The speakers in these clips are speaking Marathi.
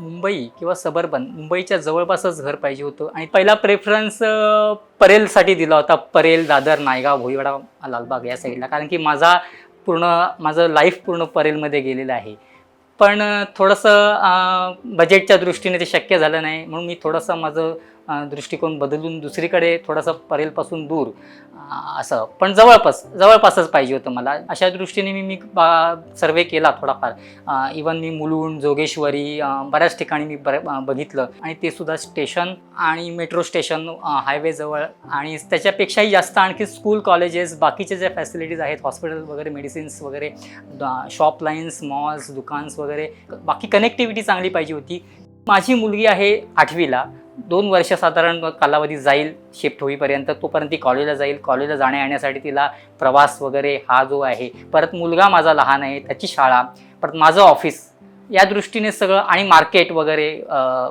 मुंबई किंवा सबर्बन मुंबईच्या जवळपासच घर पाहिजे होतं आणि पहिला प्रेफरन्स परेलसाठी दिला होता. परेल, दादर, नायगाव, भोईवाडा, लालबाग या साईडला, कारण की माझं लाईफ पूर्ण परेलमध्ये गेलेलं आहे. पण थोडंसं बजेटच्या दृष्टीने ते शक्य झालं नाही, म्हणून मी थोडंसं माझं दृष्टिकोन बदलून दुसरीकडे थोडंसं परेलपासून दूर असं, पण जवळपासच पाहिजे होतं मला. अशा दृष्टीने मी सर्वे केला थोडाफार. इवन मी मुलुंड, जोगेश्वरी बऱ्याच ठिकाणी मी बघितलं आणि ते सुद्धा स्टेशन आणि मेट्रो स्टेशन हायवेजवळ आणि त्याच्यापेक्षाही जास्त आणखी स्कूल, कॉलेजेस, बाकीचे जे फॅसिलिटीज आहेत, हॉस्पिटल वगैरे, मेडिसिन्स वगैरे, शॉप लाईन्स, मॉल्स, दुकान्स वगैरे, बाकी कनेक्टिव्हिटी चांगली पाहिजे होती. माझी मुलगी आहे 8वीला. 2 वर्ष साधारण कालावधी जाईल शिफ्ट होईपर्यंत. तोपर्यंत ती कॉलेजला जाईल. कॉलेजला जाण्या येण्यासाठी तिला प्रवास वगैरे हा जो आहे, परत मुलगा माझा लहान आहे, त्याची शाळा, परत माझं ऑफिस, या दृष्टीने सगळं, आणि मार्केट वगैरे,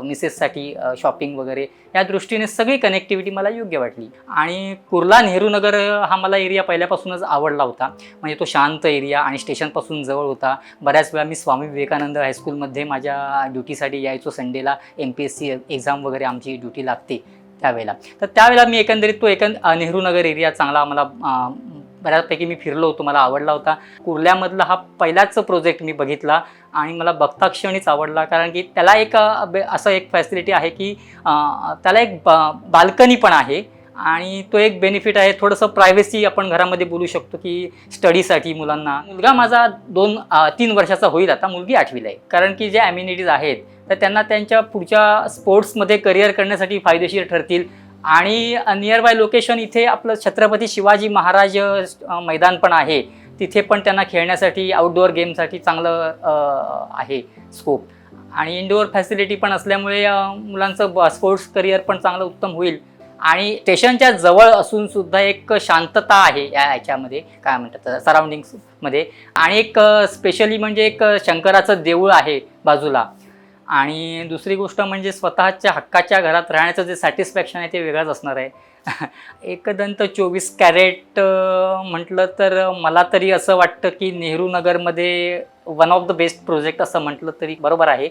मिसेससाठी शॉपिंग वगैरे, या दृष्टीने सगळी कनेक्टिव्हिटी मला योग्य वाटली. आणि कुर्ला नेहरू नगर हा मला एरिया पहिल्यापासूनच आवडला होता. म्हणजे तो शांत एरिया आणि स्टेशनपासून जवळ होता. बऱ्याच वेळा मी स्वामी विवेकानंद हायस्कूलमध्ये माझ्या ड्युटीसाठी यायचो. संडेला MPSC एक्झाम वगैरे आमची ड्युटी लागते त्यावेळेला. तर त्यावेळेला मी एकंदरीत तो नेहरू नगर एरिया चांगला मला बऱ्यापैकी मी फिरलो होतो, मला आवडला होता. कुर्ल्यामधला हा पहिलाच प्रोजेक्ट मी बघितला आणि मला बघता क्षणीच आवडला, कारण की त्याला असं एक फॅसिलिटी आहे की त्याला एक बाल्कनी पण आहे आणि तो एक बेनिफिट आहे. थोडंसं प्रायव्हसी आपण घरामध्ये बोलू शकतो की स्टडीसाठी मुलांना. मुलगा माझा 3 वर्षाचा होईल आता, मुलगी 8वीला आहे. कारण की जे ॲम्युनिटीज आहेत तर त्यांना त्यांच्या पुढच्या स्पोर्ट्समध्ये करिअर करण्यासाठी फायदेशीर ठरतील. आणि नियर बाय लोकेशन इथे आपलं छत्रपती शिवाजी महाराज मैदान पण आहे. तिथे पण त्यांना खेळण्यासाठी, आउटडोअर गेमसाठी चांगलं आहे स्कोप. आणि इंडोअर फॅसिलिटी पण असल्यामुळे मुलांचं स्पोर्ट्स करिअर पण चांगलं उत्तम होईल. आणि स्टेशनच्या जवळ असून सुद्धा एक शांतता आहे याच्यामध्ये, काय म्हणतात, सराउंडिंग्समध्ये. आणि एक स्पेशली म्हणजे एक शंकराचं देऊळ आहे बाजूला. आणि दुसरी गोष्ट म्हणजे स्वतःच्या हक्काच्या घरात राहण्याचं जे सॅटिस्फॅक्शन आहे ते वेगळंच असणार आहे. एकदंत 24 कॅरेट म्हटलं तर मला तरी असं वाटतं की नेहरू नगरमध्ये one of the best project असं म्हटलं तरी बरोबर आहे.